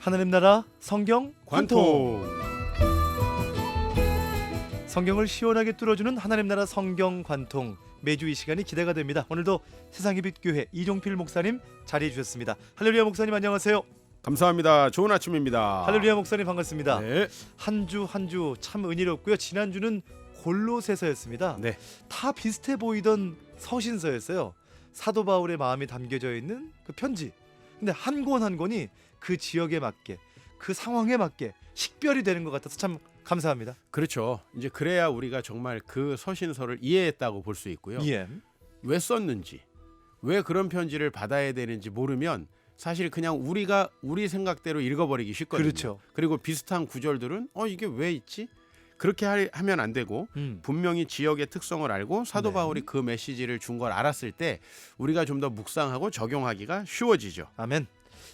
하나님 나라 성경 관통. 성경을 시원하게 뚫어주는 하나님 나라 성경 관통. 매주 이 시간이 기대가 됩니다. 오늘도 세상의 빛 교회 이종필 목사님 자리해 주셨습니다. 할렐루야 목사님 안녕하세요. 감사합니다. 좋은 아침입니다. 할렐루야 목사님 반갑습니다. 네. 한 주 참 은혜롭고요. 지난주는 골로새서였습니다. 네. 다 비슷해 보이던 서신서였어요. 사도 바울의 마음이 담겨져 있는 그 편지. 근데 한 권 한 권이 그 지역에 맞게, 그 상황에 맞게 식별이 되는 것 같아서 참 감사합니다. 그렇죠. 이제 그래야 우리가 정말 그 서신서를 이해했다고 볼 수 있고요. 예. 왜 썼는지, 왜 그런 편지를 받아야 되는지 모르면 사실 그냥 우리가 우리 생각대로 읽어버리기 쉽거든요. 그렇죠. 그리고 비슷한 구절들은 이게 왜 있지? 그렇게 하면 안 되고 분명히 지역의 특성을 알고 사도 네. 바울이 그 메시지를 준 걸 알았을 때 우리가 좀 더 묵상하고 적용하기가 쉬워지죠. 아멘.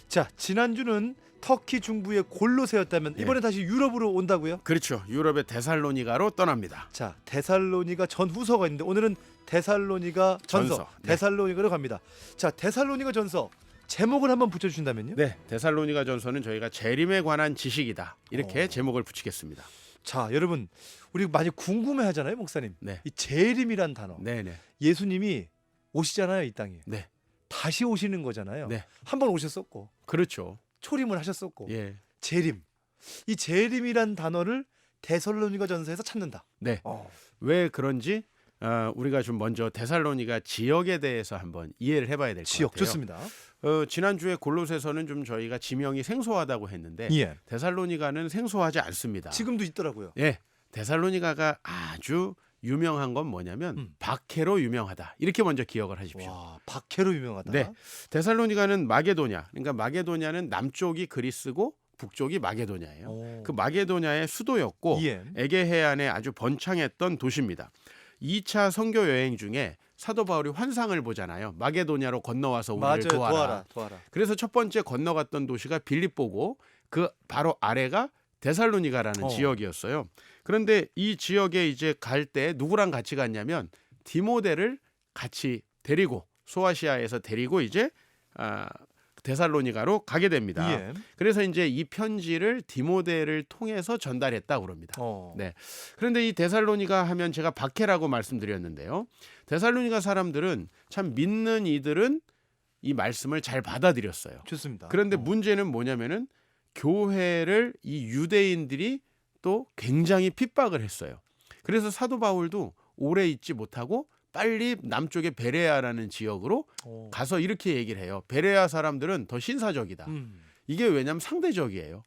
자, 지난주는 터키 중부의 골로새였다면 이번에 다시 유럽으로 온다고요? 그렇죠. 유럽의 데살로니가로 떠납니다. 자, 데살로니가 전후서가 있는데 오늘은 데살로니가 전서. 네. 데살로니가로 갑니다. 자, 데살로니가 전서 제목을 한번 붙여주신다면요? 네, 데살로니가 전서는 저희가 재림에 관한 지식이다 이렇게 제목을 붙이겠습니다. 자, 여러분 우리 많이 궁금해하잖아요, 목사님. 네, 이 재림이란 단어. 네, 네, 예수님이 오시잖아요, 이 땅에. 네, 다시 오시는 거잖아요. 네. 한 번 오셨었고 그렇죠. 초림을 하셨었고 예, 재림. 이 재림이란 단어를 데살로니가 전서에서 찾는다. 네. 왜 그런지 우리가 좀 먼저 데살로니가 지역에 대해서 한번 이해를 해봐야 될 것 지역 같아요. 좋습니다. 지난주에 골로새서는 좀 저희가 지명이 생소하다고 했는데 예. 데살로니가는 생소하지 않습니다. 지금도 있더라고요. 예, 데살로니가가 아주 유명한 건 뭐냐면 박해로 유명하다. 이렇게 먼저 기억을 하십시오. 와, 박해로 유명하다. 네, 데살로니가는 마게도냐. 그러니까 마게도냐는 남쪽이 그리스고 북쪽이 마게도냐예요. 오. 그 마게도냐의 수도였고 예. 에게 해안에 아주 번창했던 도시입니다. 2차 선교 여행 중에 사도 바울이 환상을 보잖아요. 마게도냐로 건너와서 우리를 맞아요. 도와라. 도와라. 그래서 첫 번째 건너갔던 도시가 빌립보고 그 바로 아래가 데살로니가라는 지역이었어요. 그런데 이 지역에 이제 갈 때 누구랑 같이 갔냐면 디모데를 같이 데리고 소아시아에서 데리고 이제 데살로니가로 가게 됩니다. 예. 그래서 이제 이 편지를 디모데를 통해서 전달했다고 그럽니다. 네. 그런데 이 데살로니가 하면 제가 박해라고 말씀드렸는데요. 데살로니가 사람들은 참 믿는 이들은 이 말씀을 잘 받아들였어요. 좋습니다. 그런데 문제는 뭐냐면은 교회를 이 유대인들이 또 굉장히 핍박을 했어요. 그래서 사도 바울도 오래 있지 못하고 빨리 남쪽의 베레아라는 지역으로 가서 이렇게 얘기를 해요. 베레아 사람들은 더 신사적이다. 이게 왜냐하면 상대적이에요.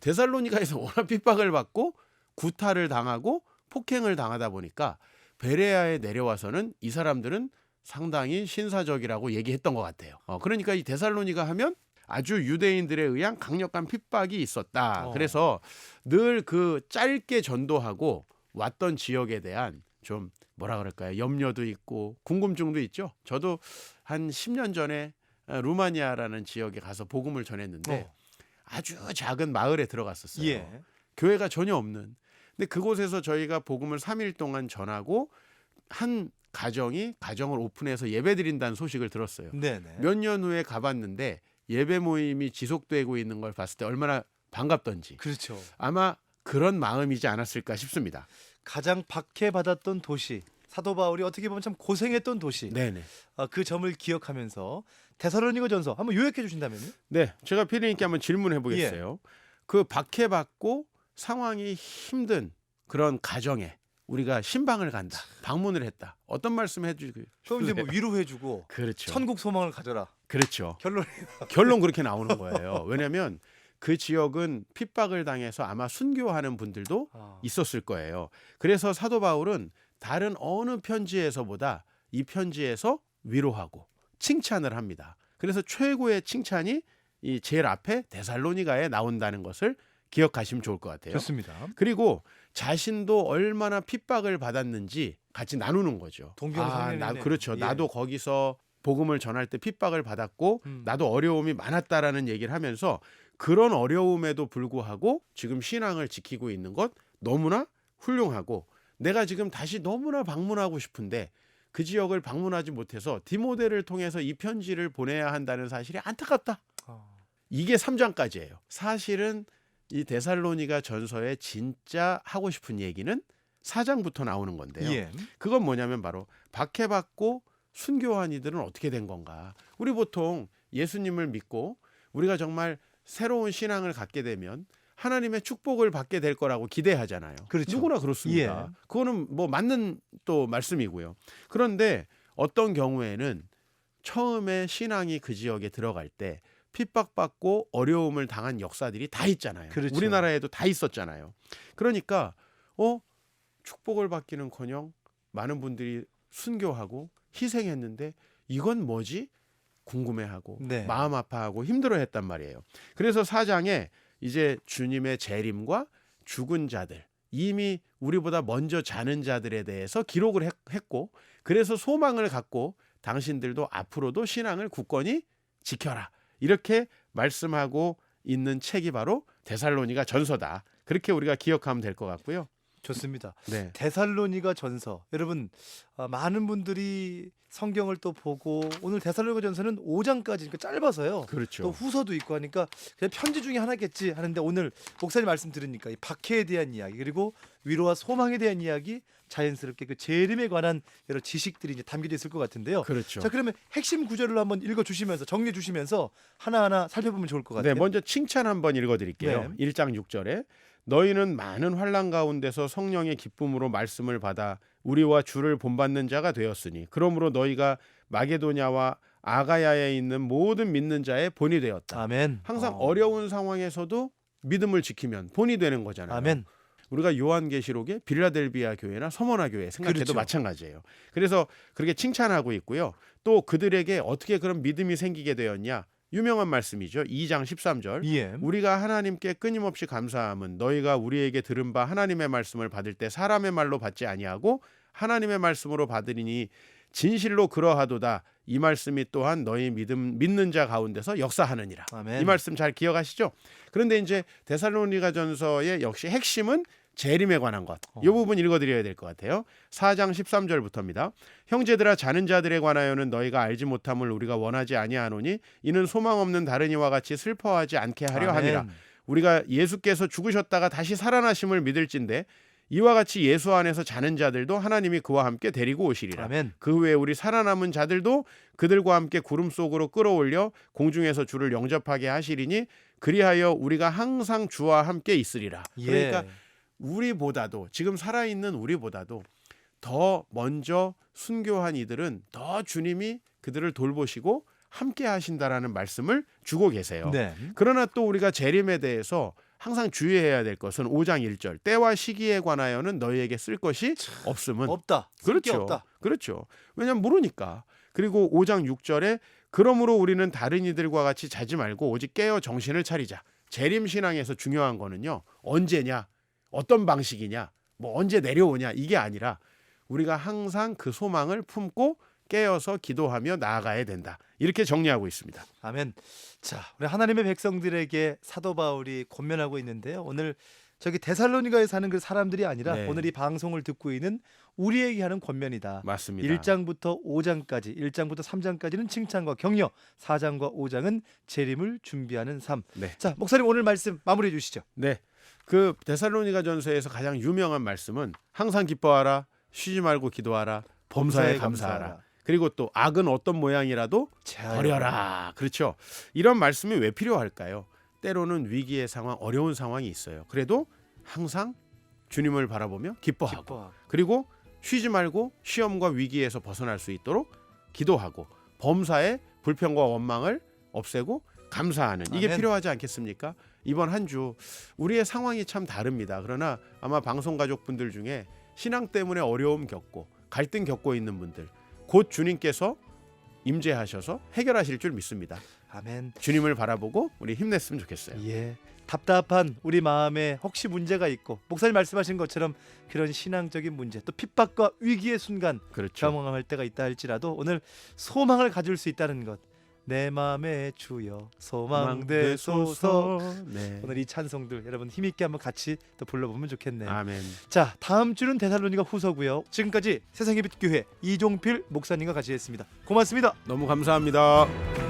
데살로니가에서 워낙 핍박을 받고 구타를 당하고 폭행을 당하다 보니까 베레아에 내려와서는 이 사람들은 상당히 신사적이라고 얘기했던 것 같아요. 그러니까 이 데살로니가 하면 아주 유대인들에 의한 강력한 핍박이 있었다. 그래서 늘 그 짧게 전도하고 왔던 지역에 대한 좀 뭐라 그럴까요? 염려도 있고 궁금증도 있죠. 저도 한 10년 전에 루마니아라는 지역에 가서 복음을 전했는데 아주 작은 마을에 들어갔었어요. 예. 교회가 전혀 없는. 근데 그곳에서 저희가 복음을 3일 동안 전하고 한 가정을 오픈해서 예배드린다는 소식을 들었어요. 네네. 몇 년 후에 가봤는데 예배 모임이 지속되고 있는 걸 봤을 때 얼마나 반갑던지. 그렇죠. 아마 그런 마음이지 않았을까 싶습니다. 가장 박해받았던 도시, 사도 바울이 어떻게 보면 참 고생했던 도시. 네네. 그 점을 기억하면서 데살로니가 전서 한번 요약해 주신다면요? 네, 제가 피디님께 한번 질문해 보겠어요. 그 박해받고 상황이 힘든 그런 가정에 우리가 신방을 간다, 방문을 했다. 어떤 말씀 해주세요? 그럼 이제 뭐 위로해주고 그렇죠. 천국 소망을 가져라. 그렇죠. 결론. 그렇게 나오는 거예요. 왜냐하면 그 지역은 핍박을 당해서 아마 순교하는 분들도 있었을 거예요. 그래서 사도 바울은 다른 어느 편지에서보다 이 편지에서 위로하고 칭찬을 합니다. 그래서 최고의 칭찬이 이 제일 앞에 데살로니가에 나온다는 것을 기억하시면 좋을 것 같아요. 좋습니다. 그리고 자신도 얼마나 핍박을 받았는지 같이 나누는 거죠. 동병상련이네요. 그렇죠. 예. 나도 거기서 복음을 전할 때 핍박을 받았고 나도 어려움이 많았다라는 얘기를 하면서 그런 어려움에도 불구하고 지금 신앙을 지키고 있는 것 너무나 훌륭하고 내가 지금 다시 너무나 방문하고 싶은데 그 지역을 방문하지 못해서 디모데를 통해서 이 편지를 보내야 한다는 사실이 안타깝다. 이게 3장까지예요. 사실은 이 데살로니가 전서에 진짜 하고 싶은 얘기는 4장부터 나오는 건데요. 예. 그건 뭐냐면 바로 박해받고 순교한 이들은 어떻게 된 건가. 우리 보통 예수님을 믿고 우리가 정말 새로운 신앙을 갖게 되면 하나님의 축복을 받게 될 거라고 기대하잖아요. 그렇죠. 누구나 그렇습니다. 예. 그거는 뭐 맞는 또 말씀이고요. 그런데 어떤 경우에는 처음에 신앙이 그 지역에 들어갈 때 핍박받고 어려움을 당한 역사들이 다 있잖아요. 그렇죠. 우리나라에도 다 있었잖아요. 그러니까 축복을 받기는커녕 많은 분들이 순교하고 희생했는데 이건 뭐지? 궁금해하고 네. 마음 아파하고 힘들어했단 말이에요. 그래서 4장에 이제 주님의 재림과 죽은 자들, 이미 우리보다 먼저 자는 자들에 대해서 기록을 했고, 그래서 소망을 갖고 당신들도 앞으로도 신앙을 굳건히 지켜라, 이렇게 말씀하고 있는 책이 바로 데살로니가 전서다. 그렇게 우리가 기억하면 될 것 같고요. 좋습니다. 네. 데살로니가 전서. 여러분 많은 분들이 성경을 또 보고 오늘 데살로니가 전서는 5장까지 그러니까 짧아서요. 그렇죠. 또 후서도 있고 하니까 그냥 편지 중에 하나겠지 하는데 오늘 목사님 말씀 들으니까 이 박해에 대한 이야기 그리고 위로와 소망에 대한 이야기 자연스럽게 그 재림에 관한 여러 지식들이 이제 담겨져 있을 것 같은데요. 그렇죠. 자 그러면 핵심 구절을 한번 읽어주시면서 정리해 주시면서 하나하나 살펴보면 좋을 것 같아요. 네, 먼저 칭찬 한번 읽어드릴게요. 네. 1장 6절에 너희는 많은 환난 가운데서 성령의 기쁨으로 말씀을 받아 우리와 주를 본받는 자가 되었으니 그러므로 너희가 마게도냐와 아가야에 있는 모든 믿는 자의 본이 되었다. 아멘. 항상 어려운 상황에서도 믿음을 지키면 본이 되는 거잖아요. 아멘. 우리가 요한계시록의 빌라델비아 교회나 서머나 교회 생각해도 그렇죠. 마찬가지예요. 그래서 그렇게 칭찬하고 있고요. 또 그들에게 어떻게 그런 믿음이 생기게 되었냐? 유명한 말씀이죠. 2장 13절. 예. 우리가 하나님께 끊임없이 감사함은 너희가 우리에게 들은 바 하나님의 말씀을 받을 때 사람의 말로 받지 아니하고 하나님의 말씀으로 받으리니 진실로 그러하도다. 이 말씀이 또한 너희 믿는 자 가운데서 역사하느니라. 아멘. 이 말씀 잘 기억하시죠? 그런데 이제 데살로니가전서의 역시 핵심은 재림에 관한 것. 이 부분 읽어드려야 될 것 같아요. 4장 13절부터입니다. 형제들아 자는 자들에 관하여는 너희가 알지 못함을 우리가 원하지 아니하노니 이는 소망 없는 다른 이와 같이 슬퍼하지 않게 하려 함이라. 아멘. 우리가 예수께서 죽으셨다가 다시 살아나심을 믿을진대 이와 같이 예수 안에서 자는 자들도 하나님이 그와 함께 데리고 오시리라. 아멘. 그 후에 우리 살아남은 자들도 그들과 함께 구름 속으로 끌어올려 공중에서 주를 영접하게 하시리니 그리하여 우리가 항상 주와 함께 있으리라. 그러니까 우리보다도 지금 살아있는 우리보다도 더 먼저 순교한 이들은 더 주님이 그들을 돌보시고 함께 하신다라는 말씀을 주고 계세요. 네. 그러나 또 우리가 재림에 대해서 항상 주의해야 될 것은 5장 1절 때와 시기에 관하여는 너희에게 쓸 것이 없음은 없다. 쓸 게 그렇죠. 없다. 그렇죠. 왜냐하면 모르니까. 그리고 5장 6절에 그러므로 우리는 다른 이들과 같이 자지 말고 오직 깨어 정신을 차리자. 재림 신앙에서 중요한 거는요. 언제냐? 어떤 방식이냐? 뭐 언제 내려오냐? 이게 아니라 우리가 항상 그 소망을 품고 깨어서 기도하며 나아가야 된다. 이렇게 정리하고 있습니다. 아멘. 자, 우리 하나님의 백성들에게 사도 바울이 권면하고 있는데요. 오늘 저기 데살로니가에 사는 그 사람들이 아니라 네. 오늘 이 방송을 듣고 있는 우리에게 하는 권면이다. 맞습니다. 1장부터 5장까지, 1장부터 3장까지는 칭찬과 격려, 4장과 5장은 재림을 준비하는 삶. 네. 자, 목사님 오늘 말씀 마무리해 주시죠. 네. 그 데살로니가전서에서 가장 유명한 말씀은 항상 기뻐하라, 쉬지 말고 기도하라, 범사에 감사하라. 그리고 또 악은 어떤 모양이라도 버려라. 그렇죠. 이런 말씀이 왜 필요할까요? 때로는 위기의 상황, 어려운 상황이 있어요. 그래도 항상 주님을 바라보며 기뻐하고 그리고 쉬지 말고 시험과 위기에서 벗어날 수 있도록 기도하고 범사의 불평과 원망을 없애고 감사하는 이게 아멘. 필요하지 않겠습니까? 이번 한 주 우리의 상황이 참 다릅니다. 그러나 아마 방송 가족분들 중에 신앙 때문에 어려움 겪고 갈등 겪고 있는 분들 곧 주님께서 임재하셔서 해결하실 줄 믿습니다. 아멘. 주님을 바라보고 우리 힘냈으면 좋겠어요. 예. 답답한 우리 마음에 혹시 문제가 있고 목사님 말씀하신 것처럼 그런 신앙적인 문제 또 핍박과 위기의 순간 그렇죠. 경험할 때가 있다 할지라도 오늘 소망을 가질 수 있다는 것 내 마음에 주여 소망되소서. 네. 오늘 이 찬송들 여러분 힘있게 한번 같이 또 불러보면 좋겠네요. 아멘. 자, 다음 주는 데살로니가 후서고요. 지금까지 세상의 빛 교회 이종필 목사님과 같이 했습니다. 고맙습니다. 너무 감사합니다.